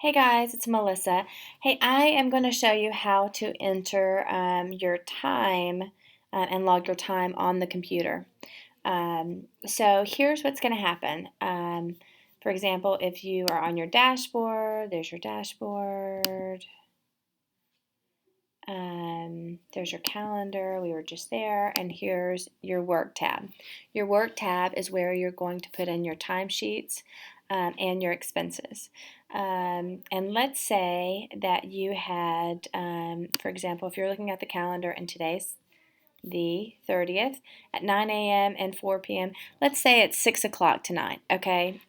Hey guys, it's Melissa. Hey, I am going to show you how to enter your time and log your time on the computer. So here's what's going to happen. For example, if you are on your dashboard, there's your dashboard. There's your calendar, we were just there, and here's your work tab. Your work tab is where you're going to put in your timesheets and your expenses. And let's say that you had, for example, if you're looking at the calendar and today's the 30th at 9 a.m. and 4 p.m. Let's say it's 6 o'clock tonight, okay?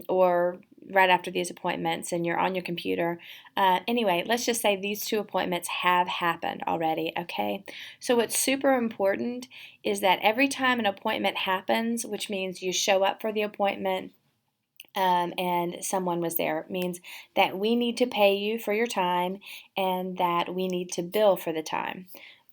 Or right after these appointments and you're on your computer. Anyway, let's just say these two appointments have happened already, okay? So what's super important is that every time an appointment happens, which means you show up for the appointment, and someone was there, it means that we need to pay you for your time and that we need to bill for the time.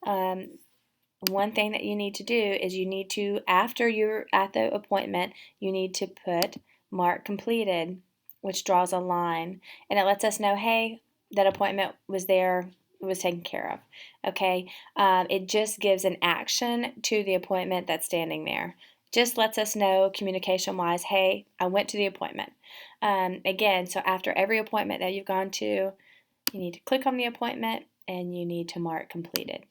One thing that you need to do is you need to, after you're at the appointment, you need to put mark completed, which draws a line, and it lets us know, hey, that appointment was there, it was taken care of. Okay, it just gives an action to the appointment that's standing there. Just lets us know communication-wise, hey, I went to the appointment. Again, so after every appointment that you've gone to, you need to click on the appointment and you need to mark completed.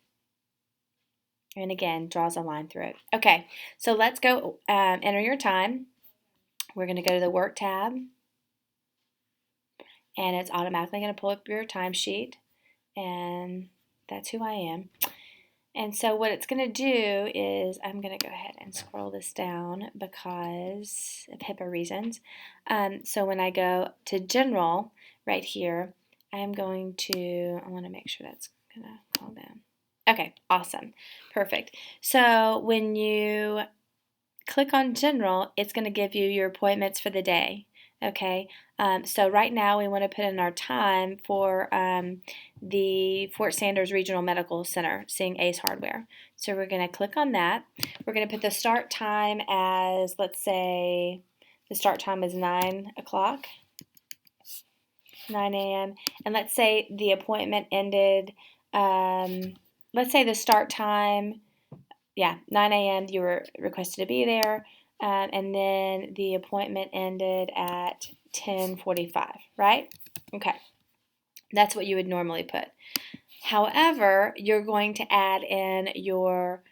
And again, draws a line through it. Okay, so let's go enter your time. We're going to go to the Work tab, and it's automatically going to pull up your timesheet, and that's who I am. And so what it's going to do is I'm going to go ahead and scroll this down because of HIPAA reasons. So when I go to General right here, I'm going to, I want to make sure that's going to calm down. Okay, awesome, perfect. So when you click on General, it's going to give you your appointments for the day. Okay, so right now we want to put in our time for the Fort Sanders Regional Medical Center, seeing Ace Hardware. So we're going to click on that. We're going to put the start time as, let's say, the start time is 9 o'clock, 9 a.m. And let's say the appointment ended, let's say the start time, 9 a.m. you were requested to be there, and then the appointment ended at 10:45, right? Okay, that's what you would normally put. However, you're going to add in your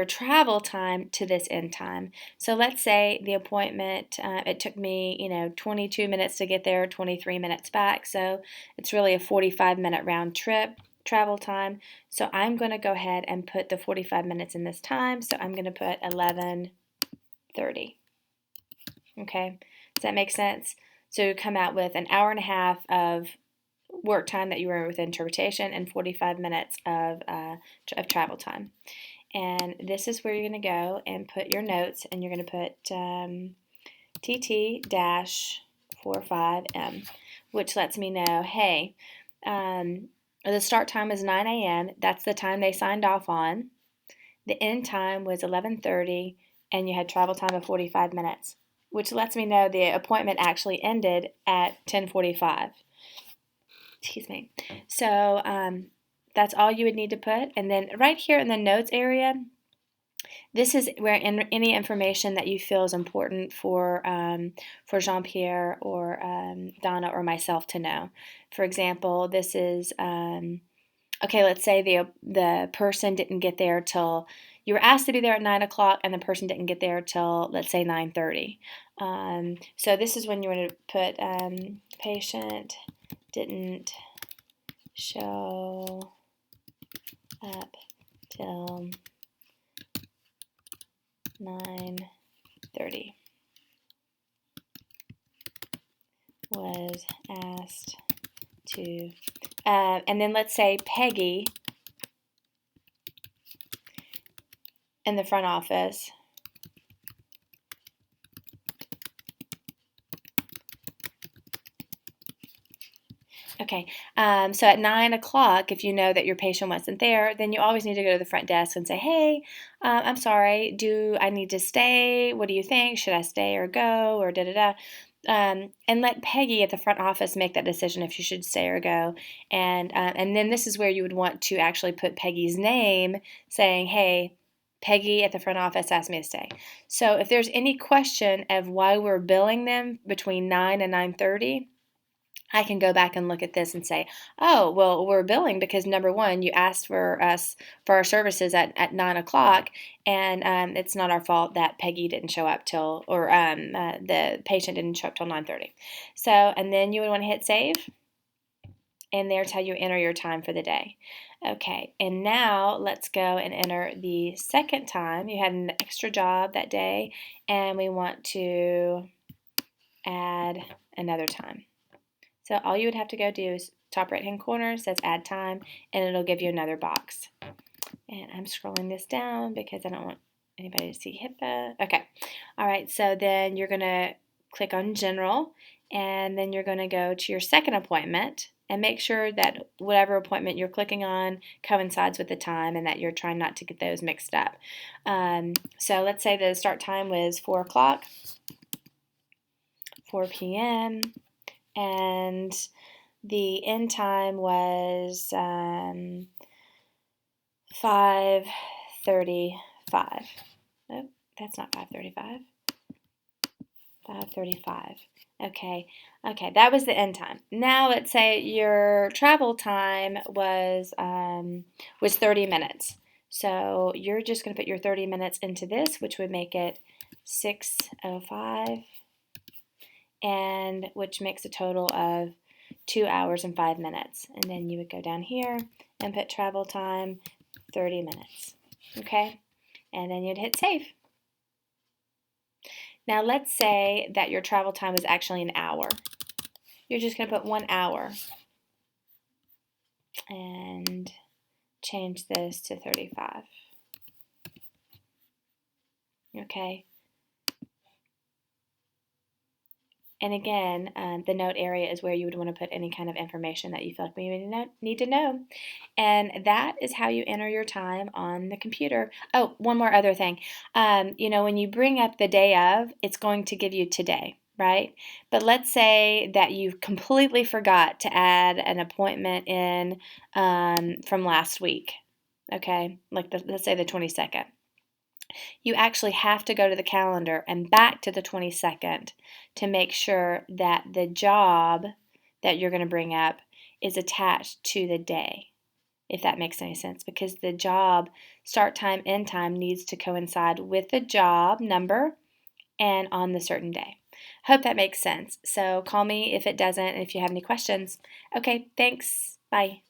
travel time to this end time. So let's say the appointment, it took me, 22 minutes to get there, 23 minutes back. So it's really a 45-minute round trip travel time. So I'm going to go ahead and put the 45 minutes in this time. So I'm going to put 11:30. Okay, does that make sense? So you come out with an hour and a half of work time that you were with interpretation and 45 minutes of travel time. And this is where you're going to go and put your notes, and you're going to put TT-45M, which lets me know, hey, the start time is 9 a.m. That's the time they signed off on. The end time was 11:30, and you had travel time of 45 minutes, which lets me know the appointment actually ended at 10:45. Excuse me. So that's all you would need to put. And then right here in the notes area, this is where any information that you feel is important for Jean-Pierre or Donna or myself to know. For example, this is, okay, let's say the person didn't get there till, you were asked to be there at 9 o'clock and the person didn't get there till, let's say, 9:30. So this is when you want to put patient didn't show up till 9:30. Was asked to, and then let's say Peggy in the front office Okay, so at 9 o'clock, if you know that your patient wasn't there, then you always need to go to the front desk and say, hey, I'm sorry, do I need to stay? What do you think? Should I stay or go? Or da-da-da. And let Peggy at the front office make that decision if you should stay or go. And then this is where you would want to actually put Peggy's name, saying, "Hey, Peggy at the front office asked me to stay." So if there's any question of why we're billing them between 9 and 9:30, I can go back and look at this and say, oh, well, we're billing because number one, you asked for us for our services at 9 o'clock, and it's not our fault that Peggy didn't show up till, or the patient didn't show up till 9:30. So, and then you would want to hit save, and there's how you enter your time for the day. Okay, and now let's go and enter the second time. You had an extra job that day, and we want to add another time. So all you would have to go do is top right hand corner says add time, and it'll give you another box. And I'm scrolling this down because I don't want anybody to see HIPAA. Okay. All right. So then you're going to click on general, and then you're going to go to your second appointment and make sure that whatever appointment you're clicking on coincides with the time and that you're trying not to get those mixed up. So let's say the start time was 4 o'clock, 4 p.m., and the end time was 5:35. Nope, that's not 5:35. 5:35. Okay, that was the end time. Now let's say your travel time was 30 minutes. So you're just going to put your 30 minutes into this, which would make it 6:05, and which makes a total of 2 hours and 5 minutes. And then you would go down here and put travel time 30 minutes. Okay? And then you'd hit save. Now let's say that your travel time was actually an hour. You're just going to put 1 hour and change this to 35. Okay? And again, the note area is where you would want to put any kind of information that you feel like we need to know. And that is how you enter your time on the computer. Oh, one more other thing. When you bring up the day of, it's going to give you today, right? But let's say that you completely forgot to add an appointment in from last week, okay? Like let's say the 22nd. You actually have to go to the calendar and back to the 22nd to make sure that the job that you're going to bring up is attached to the day, if that makes any sense, because the job start time, end time needs to coincide with the job number and on the certain day. Hope that makes sense. So call me if it doesn't, if you have any questions. Okay, thanks. Bye.